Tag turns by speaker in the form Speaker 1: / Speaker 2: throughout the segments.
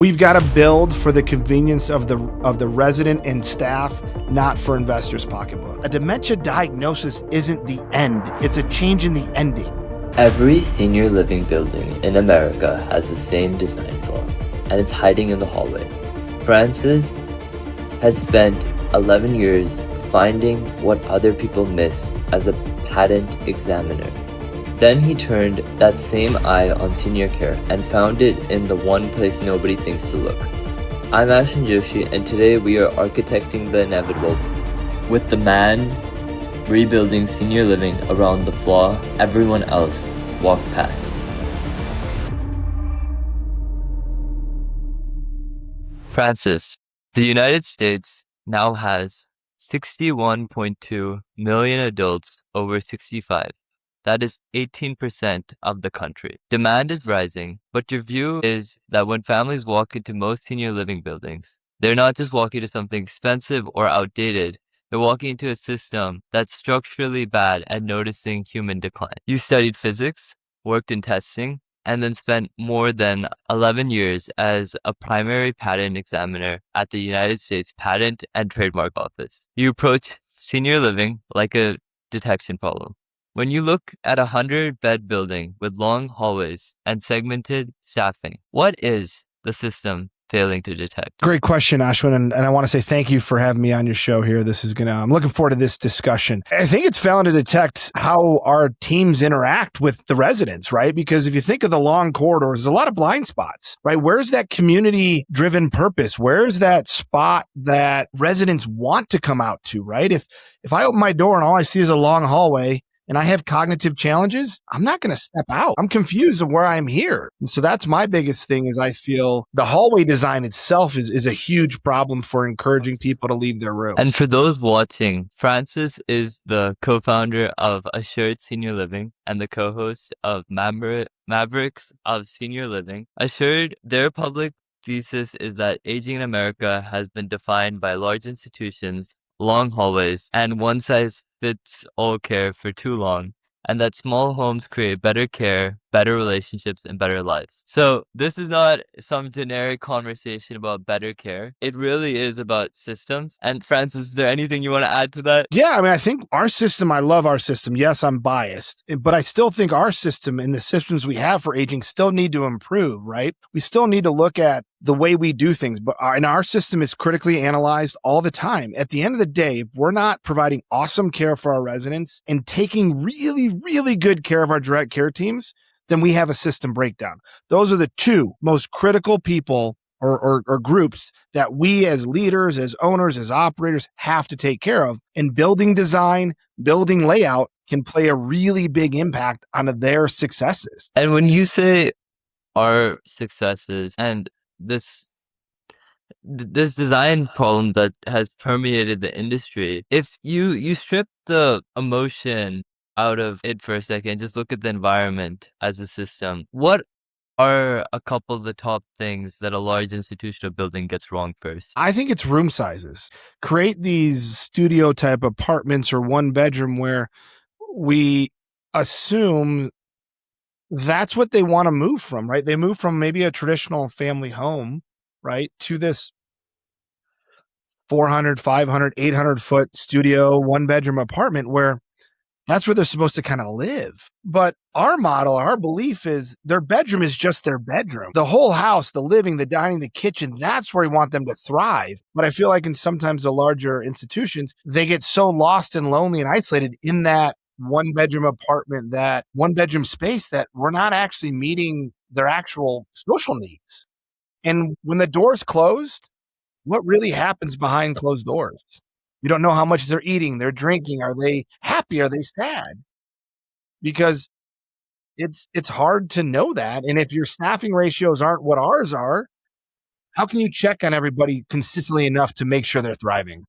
Speaker 1: We've got to build for the convenience of the resident and staff, not for investors' pocketbook. A dementia diagnosis isn't the end. It's a change in the ending.
Speaker 2: Every senior living building in America has the same design flaw, and it's hiding in the hallway. Francis has spent 11 years finding what other people missed as a patent examiner. Then he turned that same eye on senior care and found it in the one place nobody thinks to look. I'm Ashwin Joshi, and today we are architecting the inevitable with the man rebuilding senior living around the flaw everyone else walked past. Francis, the United States now has 61.2 million adults over 65. That is 18% of the country. Demand is rising, but your view is that when families walk into most senior living buildings, they're not just walking to something expensive or outdated, they're walking into a system that's structurally bad at noticing human decline. You studied physics, worked in testing, and then spent more than 11 years as a primary patent examiner at the United States Patent and Trademark Office. You approach senior living like a detection problem. When you look at a 100-bed building with long hallways and segmented staffing, what is the system failing to detect?
Speaker 1: Great question, Ashwin, and I want to say thank you for having me on your show here. I'm looking forward to this discussion. I think it's failing to detect how our teams interact with the residents, right? Because if you think of the long corridors, there's a lot of blind spots, right? Where's that community-driven purpose? Where's that spot that residents want to come out to, right? If I open my door and all I see is a long hallway, and I have cognitive challenges, I'm not going to step out. I'm confused of where I'm here. And so that's my biggest thing is I feel the hallway design itself is a huge problem for encouraging people to leave their room.
Speaker 2: And for those watching, Francis is the co-founder of Assured Senior Living and the co-host of Mavericks of Senior Living. Assured, their public thesis is that aging in America has been defined by large institutions, long hallways, and one-size-fits-all care for too long, and that small homes create better care, better relationships, and better lives. So this is not some generic conversation about better care. It really is about systems. And Francis, is there anything you want to add to that?
Speaker 1: Yeah, I mean, I think our system, I love our system. Yes, I'm biased, but I still think our system and the systems we have for aging still need to improve, right? We still need to look at the way we do things, and our system is critically analyzed all the time. At the end of the day, if we're not providing awesome care for our residents and taking really, really good care of our direct care teams, then we have a system breakdown. Those are the two most critical people or groups that we as leaders, as owners, as operators have to take care of. And building design, building layout can play a really big impact on their successes.
Speaker 2: And when you say our successes and this design problem that has permeated the industry, if you strip the emotion out of it for a second, just look at the environment as a system, what are a couple of the top things that a large institutional building gets wrong first?
Speaker 1: I think it's room sizes. Create these studio type apartments or one bedroom where we assume that's what they want to move from, right? They move from maybe a traditional family home, right, to this 400, 500, 800 foot studio, one bedroom apartment where that's where they're supposed to kind of live. But our model, our belief is their bedroom is just their bedroom. The whole house, the living, the dining, the kitchen, that's where we want them to thrive. But I feel like in sometimes the larger institutions, they get so lost and lonely and isolated in that one bedroom apartment, that one bedroom space, that we're not actually meeting their actual social needs. And when the door's closed, what really happens behind closed doors? You don't know how much they're eating, they're drinking. Are they happy? Are they sad? Because it's hard to know that. And if your staffing ratios aren't what ours are, how can you check on everybody consistently enough to make sure they're thriving?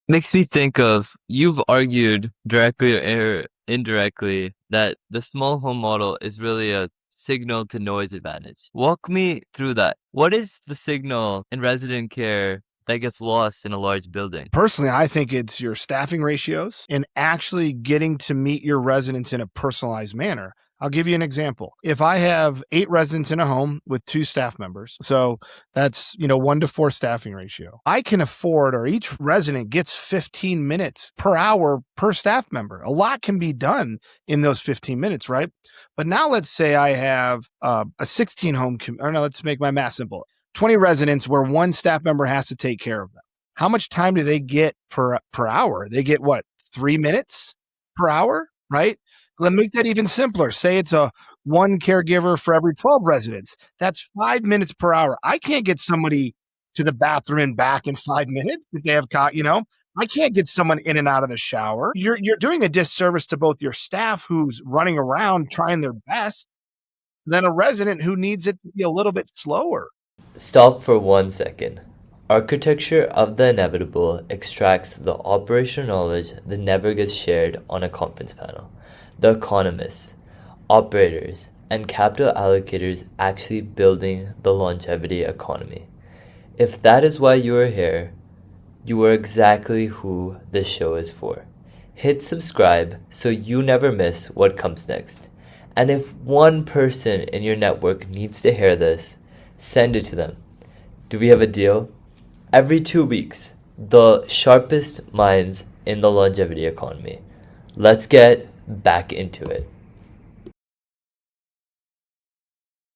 Speaker 2: Makes me think of, you've argued directly or indirectly that the small home model is really a signal to noise advantage. Walk me through that. What is the signal in resident care that gets lost in a large building?
Speaker 1: Personally, I think it's your staffing ratios and actually getting to meet your residents in a personalized manner. I'll give you an example. If I have 8 residents in a home with 2 staff members, so that's, 1 to 4 staffing ratio, I can afford, or each resident gets 15 minutes per hour per staff member. A lot can be done in those 15 minutes, right? But now let's say I have a 16 home, or no, let's make my math simple. 20 residents where 1 staff member has to take care of them. How much time do they get per hour? They get what, 3 minutes per hour, right? Let's make that even simpler. Say it's a 1 caregiver for every 12 residents. That's 5 minutes per hour. I can't get somebody to the bathroom and back in 5 minutes if they have, I can't get someone in and out of the shower. You're doing a disservice to both your staff who's running around trying their best, than a resident who needs it to be a little bit slower.
Speaker 2: Stop for 1 second. Architecture of the inevitable extracts the operational knowledge that never gets shared on a conference panel. The economists, operators, and capital allocators actually building the longevity economy. If that is why you are here, you are exactly who this show is for. Hit subscribe so you never miss what comes next. And if one person in your network needs to hear this, send it to them. Do we have a deal? Every 2 weeks, the sharpest minds in the longevity economy. Let's get back into it.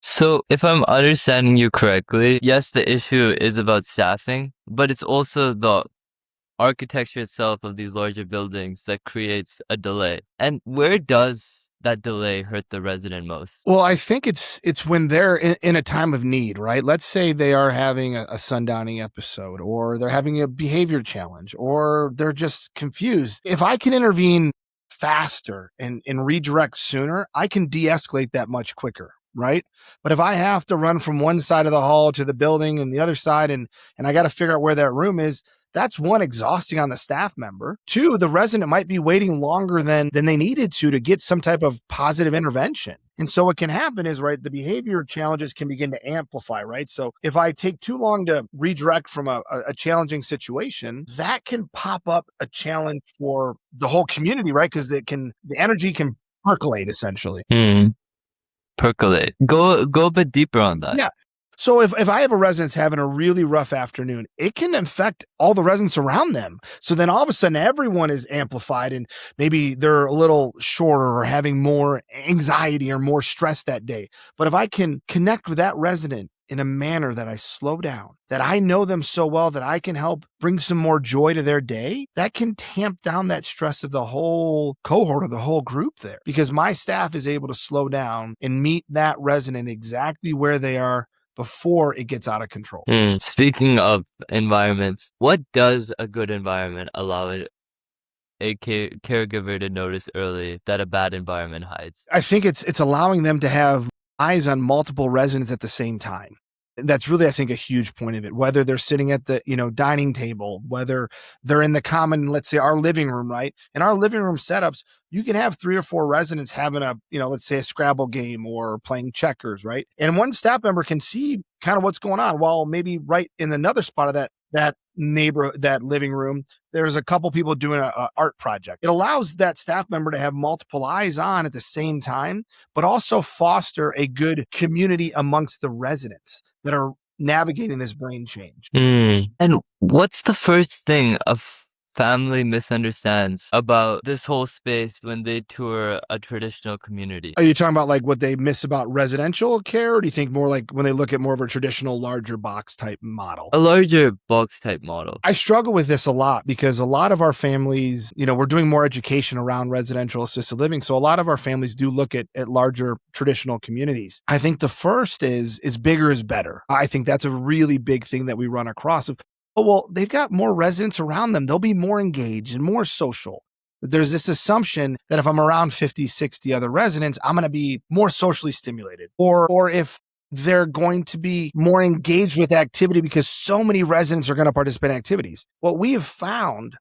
Speaker 2: So, if I'm understanding you correctly, yes, the issue is about staffing, but it's also the architecture itself of these larger buildings that creates a delay. And where does that delay hurt the resident most?
Speaker 1: Well, I think it's when they're in a time of need, right? Let's say they are having a sundowning episode, or they're having a behavior challenge, or they're just confused. If I can intervene faster and redirect sooner, I can de-escalate that much quicker, right? But if I have to run from one side of the hall to the building and the other side, and I got to figure out where that room is, that's 1, exhausting on the staff member. 2, the resident might be waiting longer than they needed to get some type of positive intervention. And so what can happen is, right, the behavior challenges can begin to amplify, right? So if I take too long to redirect from a challenging situation, that can pop up a challenge for the whole community, right? Because the energy can percolate, essentially.
Speaker 2: Percolate. Go a bit deeper on that.
Speaker 1: Yeah. So if I have a resident having a really rough afternoon, it can affect all the residents around them. So then all of a sudden everyone is amplified, and maybe they're a little shorter or having more anxiety or more stress that day. But if I can connect with that resident in a manner that I slow down, that I know them so well that I can help bring some more joy to their day, that can tamp down that stress of the whole cohort or the whole group there, because my staff is able to slow down and meet that resident exactly where they are before it gets out of control.
Speaker 2: Speaking of environments, what does a good environment allow a caregiver to notice early that a bad environment hides?
Speaker 1: I think it's allowing them to have eyes on multiple residents at the same time. That's really, I think, a huge point of it. Whether they're sitting at the, dining table, whether they're in the common, let's say our living room, right? In our living room setups, you can have 3 or 4 residents having a, let's say a Scrabble game or playing checkers, right? And one staff member can see kind of what's going on, while maybe right in another spot of that living room, there's a couple people doing a art project. It allows that staff member to have multiple eyes on at the same time, but also foster a good community amongst the residents that are navigating this brain change.
Speaker 2: And what's the first thing a family misunderstands about this whole space when they tour a traditional community?
Speaker 1: Are you talking about like what they miss about residential care, or do you think more like when they look at more of a traditional larger box type model?
Speaker 2: A larger box type model.
Speaker 1: I struggle with this a lot because a lot of our families, we're doing more education around residential assisted living. So a lot of our families do look at larger traditional communities. I think the first is bigger is better. I think that's a really big thing that we run across of, well, they've got more residents around them. They'll be more engaged and more social. There's this assumption that if I'm around 50, 60 other residents, I'm going to be more socially stimulated. Or if they're going to be more engaged with activity because so many residents are going to participate in activities. What we have found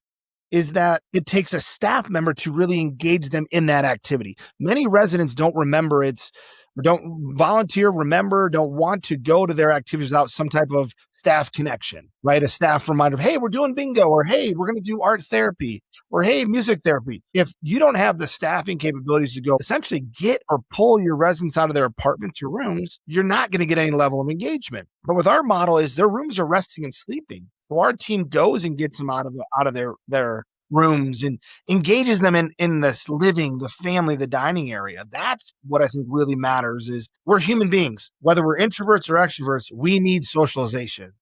Speaker 1: is that it takes a staff member to really engage them in that activity. Many residents don't remember it's or don't volunteer, remember, don't want to go to their activities without some type of staff connection, right? A staff reminder of, hey, we're doing bingo, or hey, we're going to do art therapy, or hey, music therapy. If you don't have the staffing capabilities to go essentially get or pull your residents out of their apartments or rooms, you're not going to get any level of engagement. But with our model is their rooms are resting and sleeping. So our team goes and gets them out of their rooms and engages them in this living, the family, the dining area. That's what I think really matters is we're human beings. Whether we're introverts or extroverts, we need socialization.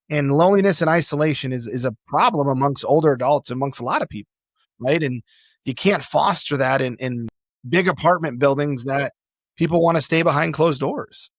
Speaker 1: And loneliness and isolation is a problem amongst older adults, amongst a lot of people, right? And you can't foster that in big apartment buildings that people want to stay behind closed doors.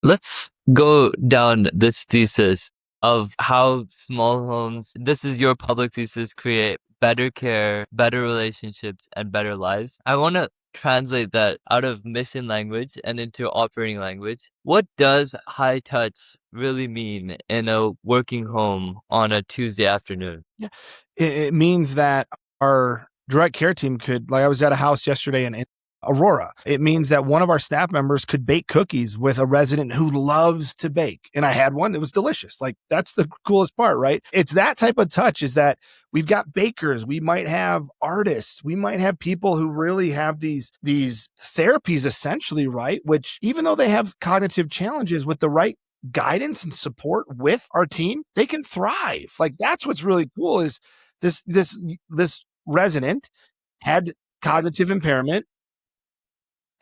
Speaker 2: Let's go down this thesis of how small homes, this is your public thesis, create better care, better relationships, and better lives. I want to translate that out of mission language and into operating language. What does high touch really mean in a working home on a Tuesday afternoon?
Speaker 1: Yeah. It means that our direct care team could, like I was at a house yesterday in Aurora. It means that one of our staff members could bake cookies with a resident who loves to bake. And I had one. It was delicious. Like that's the coolest part, right? It's that type of touch is that we've got bakers. We might have artists. We might have people who really have these therapies essentially, right? Which even though they have cognitive challenges with the right guidance and support with our team, they can thrive. Like that's what's really cool is this resident had cognitive impairment.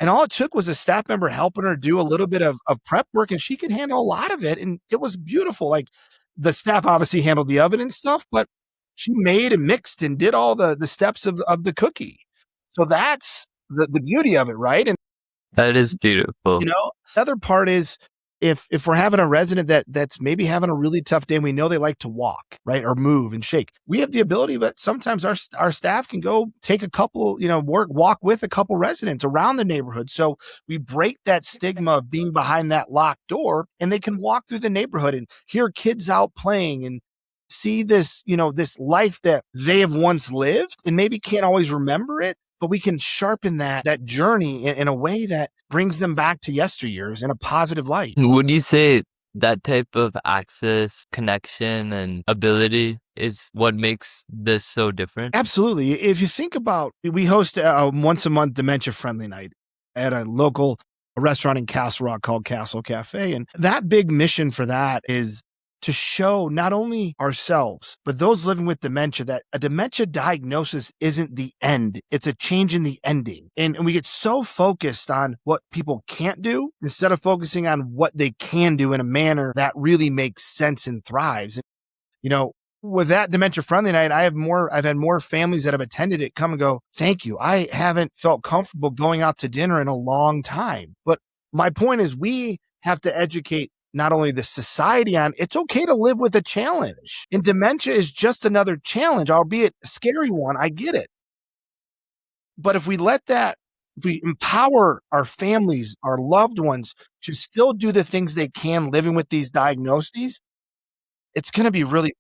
Speaker 1: And all it took was a staff member helping her do a little bit of prep work, and she could handle a lot of it. And it was beautiful. Like the staff obviously handled the oven and stuff, but she made and mixed and did all the steps of the cookie. So that's the beauty of it, right? And
Speaker 2: That is beautiful.
Speaker 1: the other part is if we're having a resident that's maybe having a really tough day and we know they like to walk, right, or move and shake, we have the ability that sometimes our staff can go take a couple, walk with a couple residents around the neighborhood. So we break that stigma of being behind that locked door and they can walk through the neighborhood and hear kids out playing and see this, this life that they have once lived and maybe can't always remember it, but we can sharpen that journey in a way that brings them back to yesteryears in a positive light.
Speaker 2: Would you say that type of access, connection, and ability is what makes this so different?
Speaker 1: Absolutely. If you think about, we host a once a month dementia friendly night at a local restaurant in Castle Rock called Castle Cafe. And that big mission for that is to show not only ourselves, but those living with dementia that a dementia diagnosis isn't the end. It's a change in the ending. And we get so focused on what people can't do instead of focusing on what they can do in a manner that really makes sense and thrives. And, with that dementia friendly night, I've had more families that have attended it come and go, thank you. I haven't felt comfortable going out to dinner in a long time. But my point is we have to educate not only the society on it's okay to live with a challenge. And dementia is just another challenge, albeit a scary one. I get it. But if we empower our families, our loved ones to still do the things they can living with these diagnoses, it's going to be really.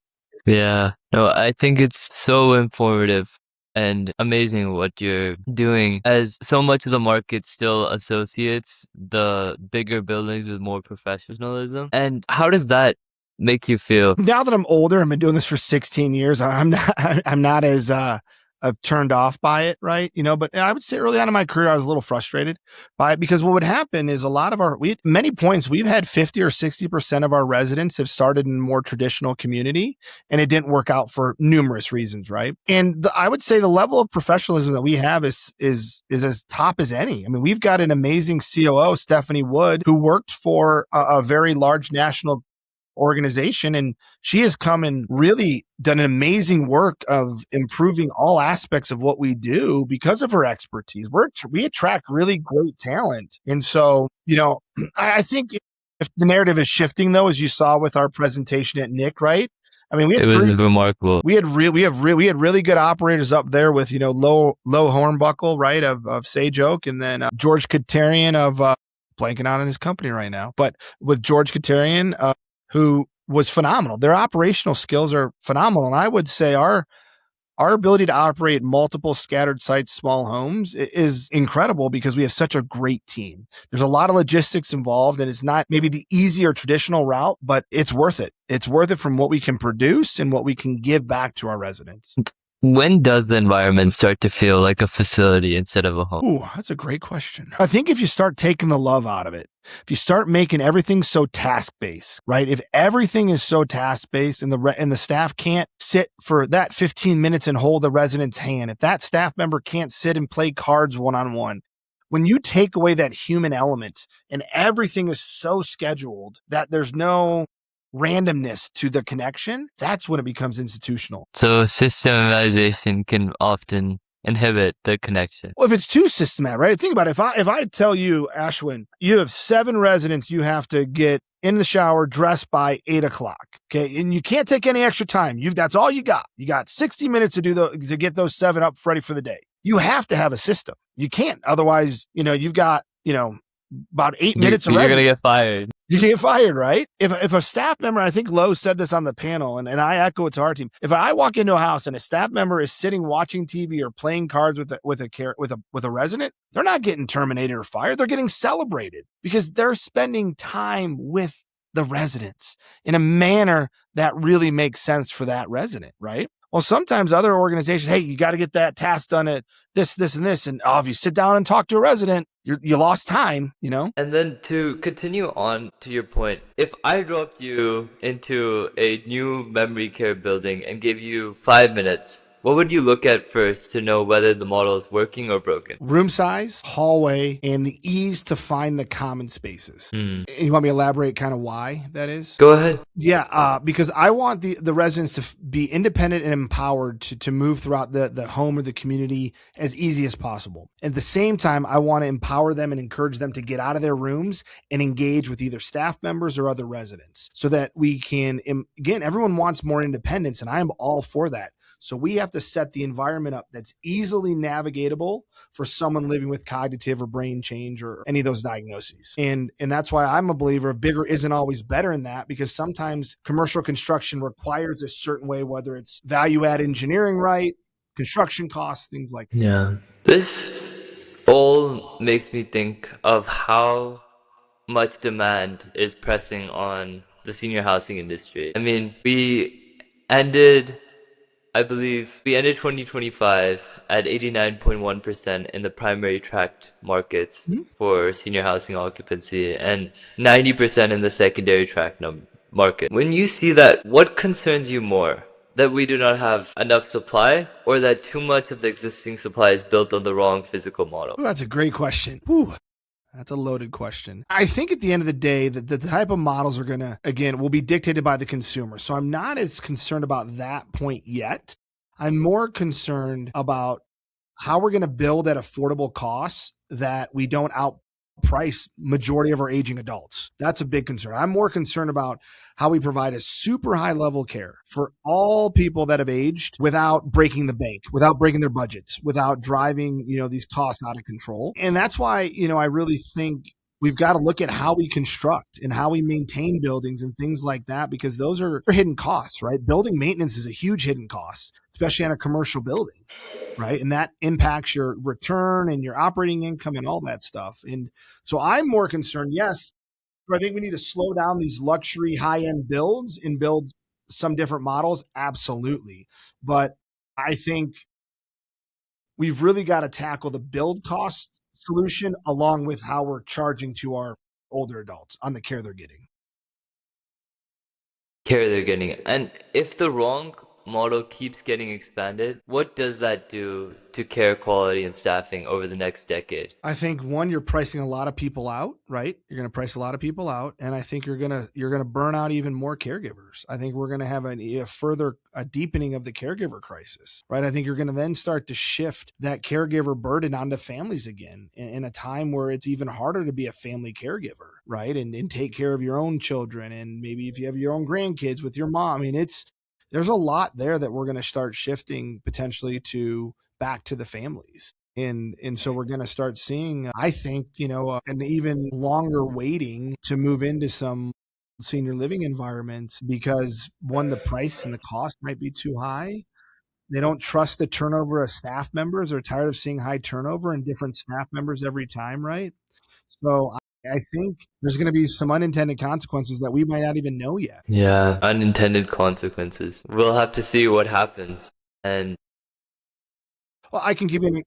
Speaker 2: Yeah, no, I think it's so informative and amazing what you're doing, as so much of the market still associates the bigger buildings with more professionalism. And how does that make you feel?
Speaker 1: Now that I'm older, I've been doing this for 16 years. I'm not as turned off by it, right? But I would say early on in my career, I was a little frustrated by it because what would happen is a lot of many points we've had 50 or 60% of our residents have started in more traditional community and it didn't work out for numerous reasons, right? And I would say the level of professionalism that we have is as top as any. I mean, we've got an amazing COO, Stephanie Wood, who worked for a very large national organization, and she has come and really done an amazing work of improving all aspects of what we do because of her expertise. We attract really great talent. And so, I think if the narrative is shifting though, as you saw with our presentation at Nick, right? I mean,
Speaker 2: It was remarkable.
Speaker 1: We had really good operators up there with, Low Hornbuckle, right, of Sage Oak, and then George Katarian of blanking out on his company right now, but with George Katarian, who was phenomenal. Their operational skills are phenomenal. And I would say our Our ability to operate multiple scattered sites, small homes is incredible because we have such a great team. There's a lot of logistics involved, and it's not maybe the easy or traditional route, but it's worth it. It's worth it from what we can produce and what we can give back to our residents.
Speaker 2: When does the environment start to feel like a facility instead of a home?
Speaker 1: Ooh, that's a great question. I think if you start taking the love out of it, if you start making everything so task-based, right? If everything is so task-based and the staff can't sit for that 15 minutes and hold the resident's hand, if that staff member can't sit and play cards one-on-one, when you take away that human element and everything is so scheduled that there's no randomness to the connection, that's when it becomes institutional.
Speaker 2: So systemization can often inhibit the connection.
Speaker 1: Well, if it's too systematic, right? Think about it. If I tell you, Ashwin, you have 7 residents you have to get in the shower, dressed by 8 o'clock. Okay. And you can't take any extra time. That's all you got. You got 60 minutes to to get those 7 up ready for the day. You have to have a system. You can't. Otherwise, you've got, about 8 minutes.
Speaker 2: You're going to get fired.
Speaker 1: You get fired, right? If a staff member, I think Lowe said this on the panel, and I echo it to our team. If I walk into a house and a staff member is sitting watching TV or playing cards with a resident, they're not getting terminated or fired. They're getting celebrated because they're spending time with the residents in a manner that really makes sense for that resident, right? Well, sometimes other organizations, hey, you got to get that task done at this, and this. And if you sit down and talk to a resident, you lost time,
Speaker 2: And then to continue on to your point, if I dropped you into a new memory care building and gave you 5 minutes, what would you look at first to know whether the model is working or broken?
Speaker 1: Room size, hallway, and the ease to find the common spaces. You want me to elaborate kind of why that is?
Speaker 2: Go ahead.
Speaker 1: Yeah, because I want the residents to be independent and empowered to move throughout the home or the community as easy as possible. At the same time, I want to empower them and encourage them to get out of their rooms and engage with either staff members or other residents so that we can, again, everyone wants more independence, and I am all for that. So we have to set the environment up that's easily navigatable for someone living with cognitive or brain change or any of those diagnoses. And that's why I'm a believer of bigger isn't always better in that, because sometimes commercial construction requires a certain way, whether it's value-add engineering, right? Construction costs, things like that.
Speaker 2: Yeah. This all makes me think of how much demand is pressing on the senior housing industry. I mean, I believe we ended 2025 at 89.1% in the primary tract markets for senior housing occupancy and 90% in the secondary tract market. When you see that, what concerns you more? That we do not have enough supply, or that too much of the existing supply is built on the wrong physical model?
Speaker 1: Ooh, that's a great question. Ooh. That's a loaded question. I think at the end of the day that the type of models are will be dictated by the consumer. So I'm not as concerned about that point yet. I'm more concerned about how we're going to build at affordable costs that we don't outprice majority of our aging adults. That's a big concern. I'm more concerned about how we provide a super high level care for all people that have aged without breaking the bank, without breaking their budgets, without driving, these costs out of control. And that's why, I really think we've got to look at how we construct and how we maintain buildings and things like that, because those are hidden costs, right? Building maintenance is a huge hidden cost, especially on a commercial building, right? And that impacts your return and your operating income and all that stuff. And so I'm more concerned, yes, I think we need to slow down these luxury high-end builds and build some different models. Absolutely. But I think we've really got to tackle the build cost solution along with how we're charging to our older adults on the care they're getting.
Speaker 2: And if the wrong model keeps getting expanded, what does that do to care quality and staffing over the next decade?
Speaker 1: I think one, you're pricing a lot of people out, right? You're going to price a lot of people out, and I think you're going to burn out even more caregivers. I think we're going to have a deepening of the caregiver crisis, right? I think you're going to then start to shift that caregiver burden onto families again in a time where it's even harder to be a family caregiver, right? And take care of your own children, and maybe if you have your own grandkids with your mom. I mean, there's a lot there that we're going to start shifting potentially back to the families. And so we're going to start seeing, I think, an even longer waiting to move into some senior living environments because one, the price and the cost might be too high. They don't trust the turnover of staff members. They're tired of seeing high turnover and different staff members every time, right? So I think there's going to be some unintended consequences that we might not even know yet.
Speaker 2: Yeah, unintended consequences. We'll have to see what happens. And
Speaker 1: Well, I can give you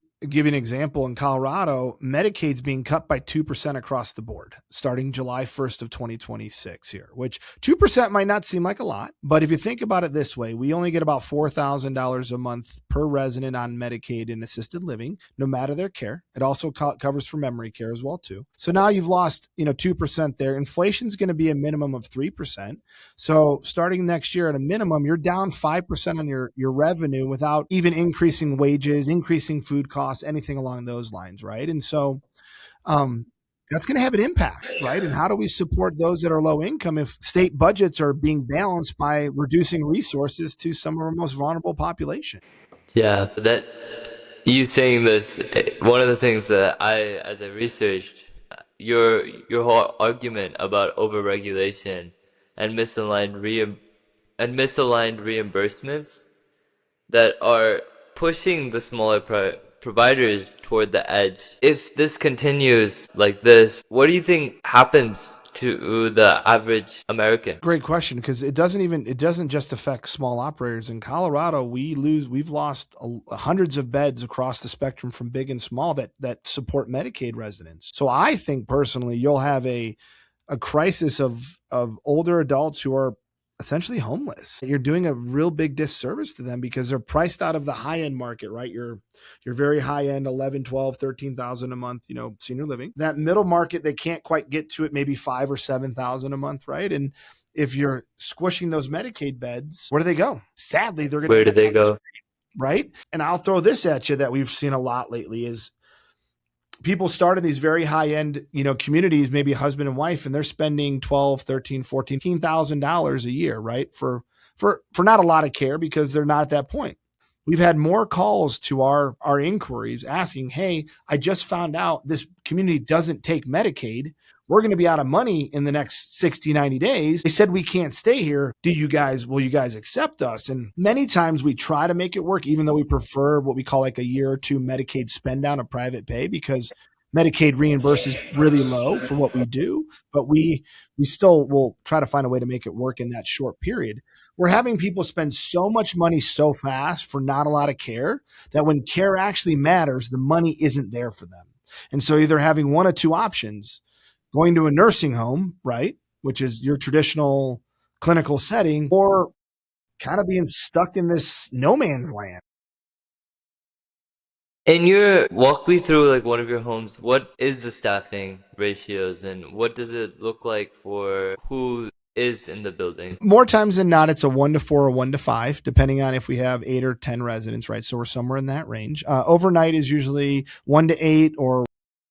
Speaker 1: an example. In Colorado, Medicaid's being cut by 2% across the board starting July 1st of 2026 here, which 2% might not seem like a lot, but if you think about it this way, we only get about $4,000 a month per resident on Medicaid in assisted living, no matter their care. It also covers for memory care as well too. So now you've lost, 2% there. Inflation's going to be a minimum of 3%. So starting next year at a minimum, you're down 5% on your revenue without even increasing wages, increasing food costs, anything along those lines, right? And so that's going to have an impact, right? And how do we support those that are low income if state budgets are being balanced by reducing resources to some of our most vulnerable population?
Speaker 2: yeah, that you saying this, one of the things that as I researched, your whole argument about overregulation and misaligned reimbursements that are pushing the smaller providers toward the edge. If this continues like this, what do you think happens to the average American?
Speaker 1: Great question, because it doesn't just affect small operators. In Colorado, we've lost hundreds of beds across the spectrum from big and small that support Medicaid residents. So I think personally you'll have a crisis of older adults who are essentially homeless. You're doing a real big disservice to them because they're priced out of the high end market, right? Your very high end 11, 12, 13,000 a month, senior living. That middle market, they can't quite get to it, maybe 5 or 7,000 a month, right? And if you're squishing those Medicaid beds, where do they go? Sadly, they're going to
Speaker 2: Where do they go?
Speaker 1: right? And I'll throw this at you that we've seen a lot lately is people start in these very high end, communities, maybe a husband and wife, and they're spending 12, 13, 14, $15,000 a year, right? For not a lot of care because they're not at that point. We've had more calls to our inquiries asking, hey, I just found out this community doesn't take Medicaid. We're going to be out of money in the next 60, 90 days. They said we can't stay here. Will you guys accept us? And many times we try to make it work, even though we prefer what we call like a year or two Medicaid spend down of private pay because Medicaid reimburses really low for what we do, but we still will try to find a way to make it work in that short period. We're having people spend so much money so fast for not a lot of care that when care actually matters, the money isn't there for them. And so either having one of two options, going to a nursing home, right, which is your traditional clinical setting, or kind of being stuck in this no man's land.
Speaker 2: In your walk me through like one of your homes, what is the staffing ratios and what does it look like for who is in the building?
Speaker 1: More times than not, it's a 1 to 4 or 1 to 5, depending on if we have 8 or 10 residents, right? So we're somewhere in that range. Overnight is usually 1 to 8 or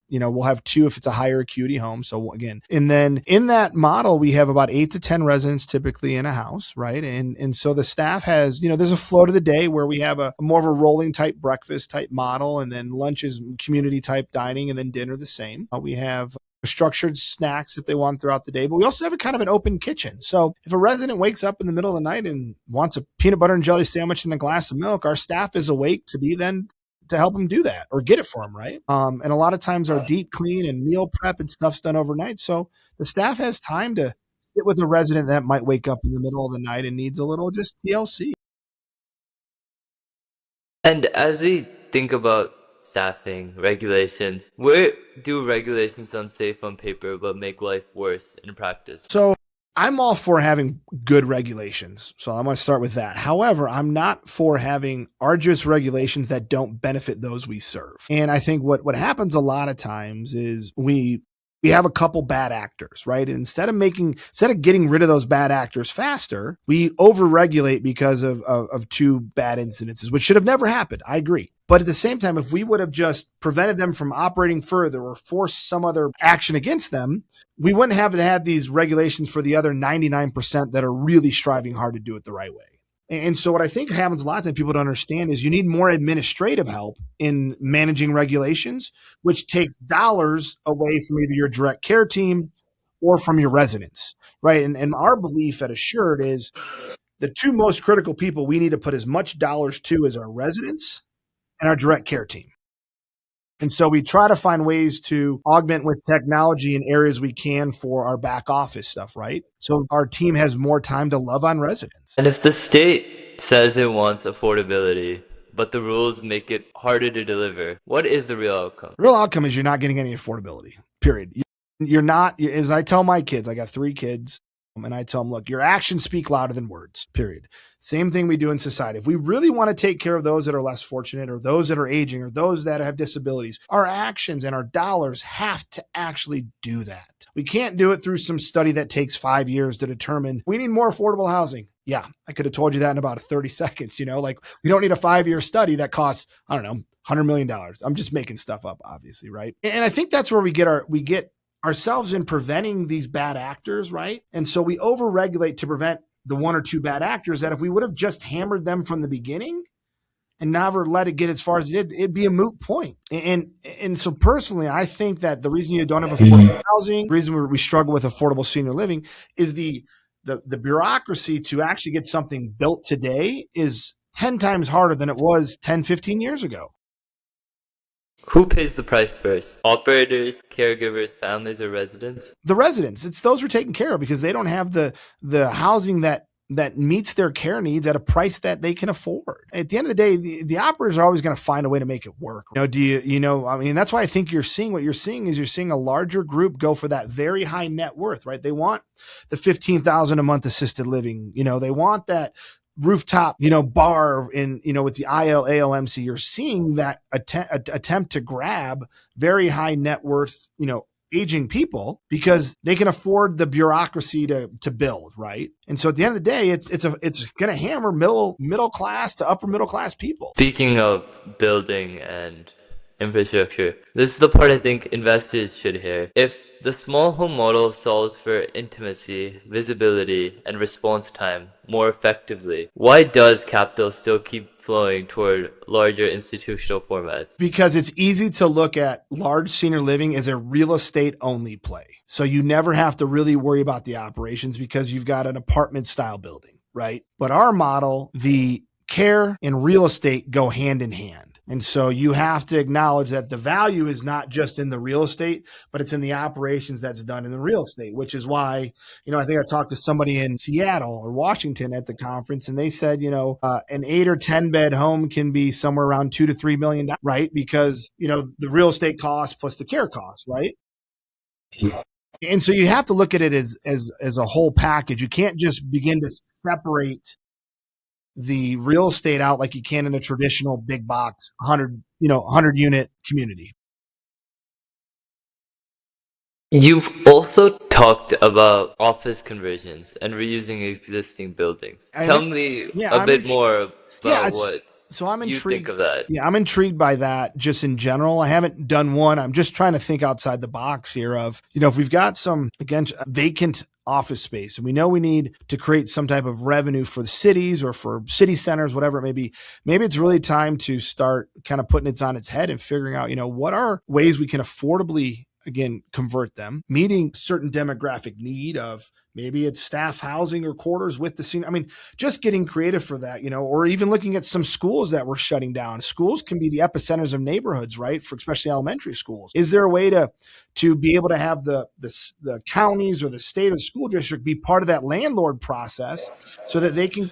Speaker 1: we'll have 2 if it's a higher acuity home. So again, and then in that model, we have about 8 to 10 residents typically in a house, right? And so the staff has, there's a flow to the day where we have a more of a rolling type breakfast type model, and then lunch is community type dining, and then dinner the same. We have structured snacks if they want throughout the day, but we also have a kind of an open kitchen. So if a resident wakes up in the middle of the night and wants a peanut butter and jelly sandwich and a glass of milk, our staff is awake to be then to help them do that or get it for them, right? And a lot of times our deep clean and meal prep and stuff's done overnight. So the staff has time to sit with a resident that might wake up in the middle of the night and needs a little just TLC.
Speaker 2: And as we think about staffing regulations, where do regulations sound safe on paper but make life worse in practice?
Speaker 1: So I'm all for having good regulations. So I'm going to start with that. However, I'm not for having arduous regulations that don't benefit those we serve. And I think what happens a lot of times is we have a couple bad actors, right? And instead of getting rid of those bad actors faster, we overregulate because of 2 bad incidences, which should have never happened. I agree. But at the same time, if we would have just prevented them from operating further or forced some other action against them, we wouldn't have to have these regulations for the other 99% that are really striving hard to do it the right way. And so what I think happens a lot that people don't understand is you need more administrative help in managing regulations, which takes dollars away from either your direct care team or from your residents, right? And our belief at Assured is the two most critical people we need to put as much dollars to is our residents and our direct care team. And so we try to find ways to augment with technology in areas we can for our back office stuff, right? So our team has more time to love on residents.
Speaker 2: And if the state says it wants affordability, but the rules make it harder to deliver, what is the real outcome?
Speaker 1: Real outcome is you're not getting any affordability, period. You're not, as I tell my kids, I got 3 kids, and I tell them, look, your actions speak louder than words, period. Same thing we do in society. If we really want to take care of those that are less fortunate or those that are aging or those that have disabilities, our actions and our dollars have to actually do that. We can't do it through some study that takes 5 years to determine we need more affordable housing. Yeah, I could have told you that in about 30 seconds. Like we don't need a 5-year study that costs, I don't know, $100 million. I'm just making stuff up, obviously, right? And I think that's where we get ourselves in preventing these bad actors, right? And so we overregulate to prevent the 1 or 2 bad actors that if we would have just hammered them from the beginning and never let it get as far as it did, it'd be a moot point. And so personally, I think that the reason you don't have affordable housing, the reason we struggle with affordable senior living is the bureaucracy to actually get something built today is 10 times harder than it was 10, 15 years ago.
Speaker 2: Who pays the price first? Operators, caregivers, families, or residents?
Speaker 1: The residents. It's those who are taken care of because they don't have the housing that meets their care needs at a price that they can afford. At the end of the day, the operators are always going to find a way to make it work. That's why I think you're seeing a larger group go for that very high net worth, right? They want the $15,000 a month assisted living. They want that rooftop, bar in, with the ALMC. You're seeing that attempt to grab very high net worth, aging people because they can afford the bureaucracy to build, right? And so at the end of the day, it's going to hammer middle class to upper middle class people.
Speaker 2: Speaking of building and infrastructure, this is the part I think investors should hear. If the small home model solves for intimacy, visibility, and response time more effectively, why does capital still keep flowing toward larger institutional formats?
Speaker 1: Because it's easy to look at large senior living as a real estate only play. So you never have to really worry about the operations because you've got an apartment style building, right? But our model, the care and real estate go hand in hand. And so you have to acknowledge that the value is not just in the real estate, but it's in the operations that's done in the real estate, which is why, I think I talked to somebody in Seattle or Washington at the conference, and they said, an 8 or 10 bed home can be somewhere around $2 to $3 million, right? Because, the real estate cost plus the care cost, right? And so you have to look at it as a whole package. You can't just begin to separate the real estate out like you can in a traditional big box 100 unit community.
Speaker 2: You've also talked about office conversions and reusing existing buildings. Tell me a bit more about what you think of that.
Speaker 1: Yeah, I'm intrigued by that just in general. I haven't done one. I'm just trying to think outside the box here of, if we've got some, again, vacant office space and we know we need to create some type of revenue for the cities or for city centers, whatever it may be, maybe it's really time to start kind of putting it on its head and figuring out, what are ways we can affordably, again, convert them, meeting certain demographic need of maybe it's staff housing or quarters with the senior. Just getting creative for that, or even looking at some schools that we're shutting down. Schools can be the epicenters of neighborhoods, right? For especially elementary schools. Is there a way to be able to have the counties or the state or the school district be part of that landlord process so that they can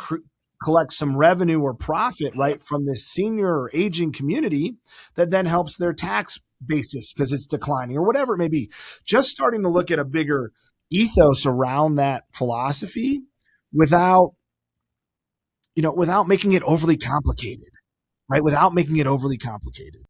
Speaker 1: collect some revenue or profit, right, from this senior or aging community that then helps their tax basis because it's declining or whatever it may be. Just starting to look at a bigger ethos around that philosophy without making it overly complicated, right? Without making it overly complicated.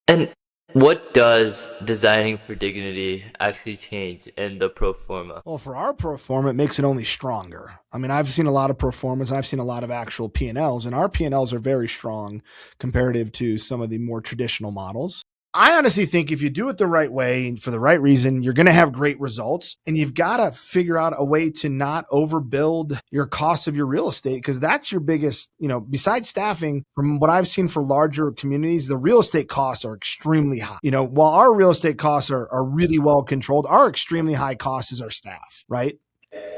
Speaker 2: And what does designing for dignity actually change in the pro forma?
Speaker 1: Well, for our pro forma, it makes it only stronger. I've seen a lot of pro formas. I've seen a lot of actual P&Ls, and our P&Ls are very strong comparative to some of the more traditional models. I honestly think if you do it the right way and for the right reason, you're going to have great results. And you've got to figure out a way to not overbuild your cost of your real estate because that's your biggest, besides staffing, from what I've seen for larger communities, the real estate costs are extremely high. While our real estate costs are really well controlled, our extremely high cost is our staff, right?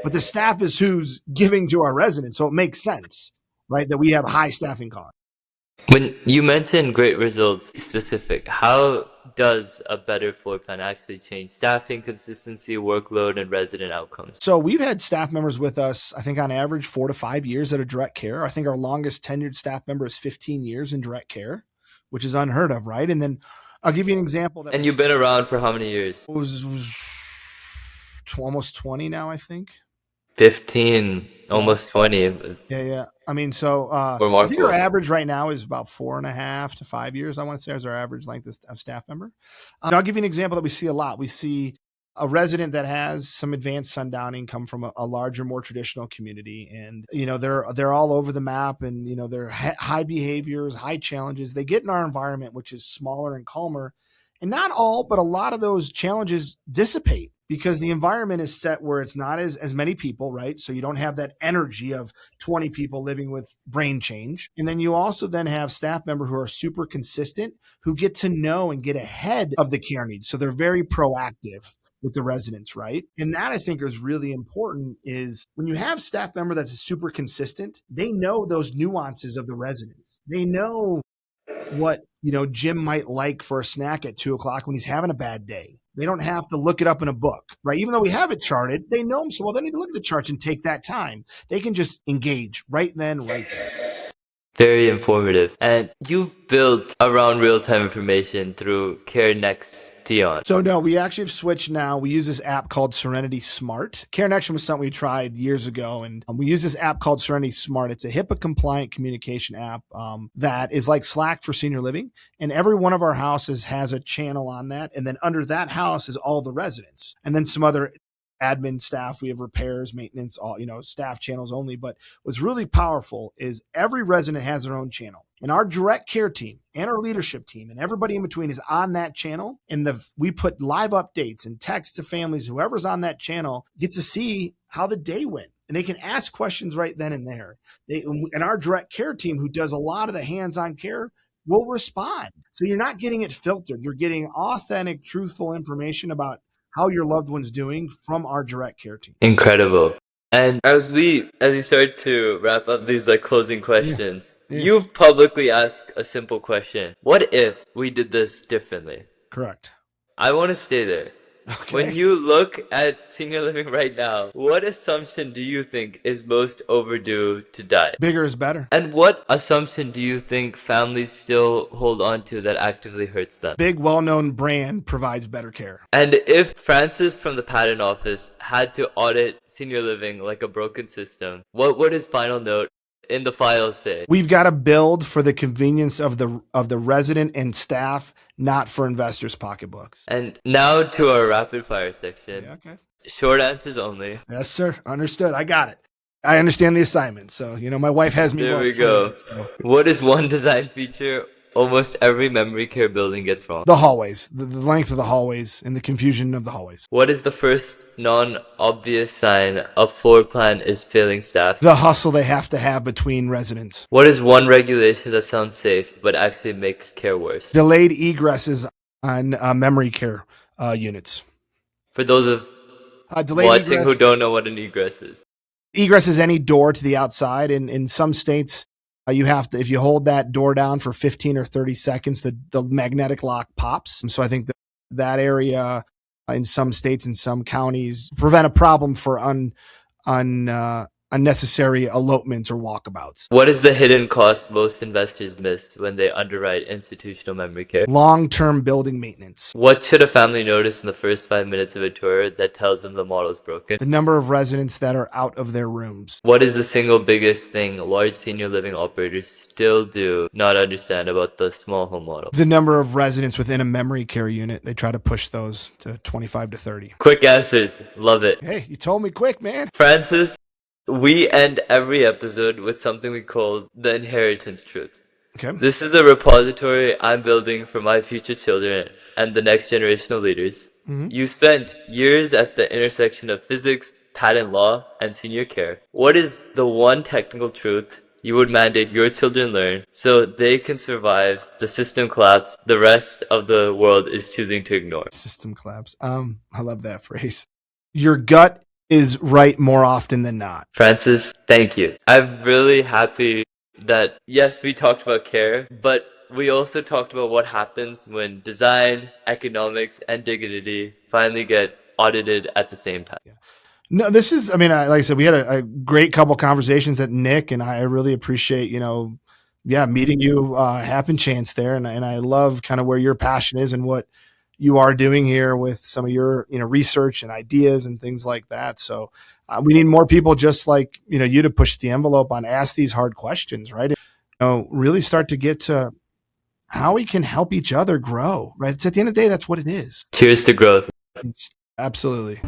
Speaker 1: but the staff is who's giving to our residents. So it makes sense, right, that we have high staffing costs.
Speaker 2: When you mentioned great results specific, how does a better floor plan actually change staffing, consistency, workload, and resident outcomes?
Speaker 1: So we've had staff members with us, I think on average 4 to 5 years at a direct care. I think our longest tenured staff member is 15 years in direct care, which is unheard of, right? And then I'll give you an example.
Speaker 2: And you've been around for how many years?
Speaker 1: Was almost 20 now, I think.
Speaker 2: 15, almost 20.
Speaker 1: Yeah. I mean, so I think our average right now is about 4.5 to 5 years, I want to say, is our average length of staff member. I'll give you an example that we see a lot. We see a resident that has some advanced sundowning come from a larger, more traditional community. And, they're all over the map, and, they're high behaviors, high challenges. They get in our environment, which is smaller and calmer. And not all, but a lot of those challenges dissipate because the environment is set where it's not as many people, right? So you don't have that energy of 20 people living with brain change. And then you also then have staff members who are super consistent, who get to know and get ahead of the care needs. So they're very proactive with the residents, right? And that I think is really important, is when you have staff member that's super consistent, they know those nuances of the residents. They know what, Jim might like for a snack at 2:00 when he's having a bad day. They don't have to look it up in a book, right? Even though we have it charted, they know them so well. They need to look at the charts and take that time. They can just engage right then, right there.
Speaker 2: Very informative. And you've built around real-time information through CareNext Dion.
Speaker 1: So no, we actually have switched now. We use this app called Serenity Smart. CareNext was something we tried years ago, and we use this app called Serenity Smart. It's a HIPAA-compliant communication app that is like Slack for senior living, and every one of our houses has a channel on that, and then under that house is all the residents, and then some other admin staff. We have repairs, maintenance, all, staff channels only. But what's really powerful is every resident has their own channel, and our direct care team and our leadership team and everybody in between is on that channel. And we put live updates and text to families. Whoever's on that channel gets to see how the day went, and they can ask questions right then and there. And our direct care team, who does a lot of the hands-on care, will respond. So you're not getting it filtered. You're getting authentic, truthful information about how your loved one's doing from our direct care team.
Speaker 2: Incredible. And as you start to wrap up these closing questions, you've publicly asked a simple question. What if we did this differently?
Speaker 1: Correct.
Speaker 2: I want to stay there.
Speaker 1: Okay.
Speaker 2: When you look at senior living right now, what assumption do you think is most overdue to die?
Speaker 1: Bigger is better.
Speaker 2: And what assumption do you think families still hold on to that actively hurts them?
Speaker 1: Big, well-known brand provides better care.
Speaker 2: And if Francis from the patent office had to audit senior living like a broken system, what would his final note in the file say?
Speaker 1: We've got to build for the convenience of the resident and staff, not for investors' pocketbooks.
Speaker 2: And now to our rapid fire section.
Speaker 1: Yeah, okay.
Speaker 2: Short answers only.
Speaker 1: Yes, sir. Understood. I got it. I understand the assignment. So, my wife has me.
Speaker 2: There we go. What is one design feature almost every memory care building gets wrong?
Speaker 1: The hallways, the length of the hallways and the confusion of the hallways.
Speaker 2: What is the first non-obvious sign a floor plan is failing staff?
Speaker 1: The hustle they have to have between residents.
Speaker 2: What is one regulation that sounds safe but actually makes care worse?
Speaker 1: Delayed egresses on memory care units.
Speaker 2: For those of watching who don't know what an egress is.
Speaker 1: Egress is any door to the outside. In some states, you have to, if you hold that door down for 15 or 30 seconds, the magnetic lock pops. So I think that area in some states, in some counties, prevent a problem for unnecessary elopements or walkabouts.
Speaker 2: What is the hidden cost most investors miss when they underwrite institutional memory care?
Speaker 1: Long-term building maintenance.
Speaker 2: What should a family notice in the first 5 minutes of a tour that tells them the model is broken?
Speaker 1: The number of residents that are out of their rooms.
Speaker 2: What is the single biggest thing large senior living operators still do not understand about the small home model?
Speaker 1: The number of residents within a memory care unit. They try to push those to 25 to 30.
Speaker 2: Quick answers. Love it.
Speaker 1: Hey, you told me quick, man.
Speaker 2: Francis, we end every episode with something we call the inheritance truth.
Speaker 1: Okay.
Speaker 2: This is a repository I'm building for my future children and the next generation of leaders. Mm-hmm. You spent years at the intersection of physics, patent law, and senior care. What is the one technical truth you would mandate your children learn so they can survive the system collapse the rest of the world is choosing to ignore?
Speaker 1: System collapse. I love that phrase. Your gut is right more often than not.
Speaker 2: Francis, thank you. I'm really happy that, yes, we talked about care, but we also talked about what happens when design, economics, and dignity finally get audited at the same time.
Speaker 1: No, this is, I mean, like I said, we had a great couple conversations at Nick, and I really appreciate, meeting you, happen chance there. And I love kind of where your passion is and what you are doing here with some of your, research and ideas and things like that. So we need more people just like, you to push the envelope on ask these hard questions, right? Really start to get to how we can help each other grow, right? It's at the end of the day, that's what it is.
Speaker 2: Cheers to growth.
Speaker 1: It's absolutely.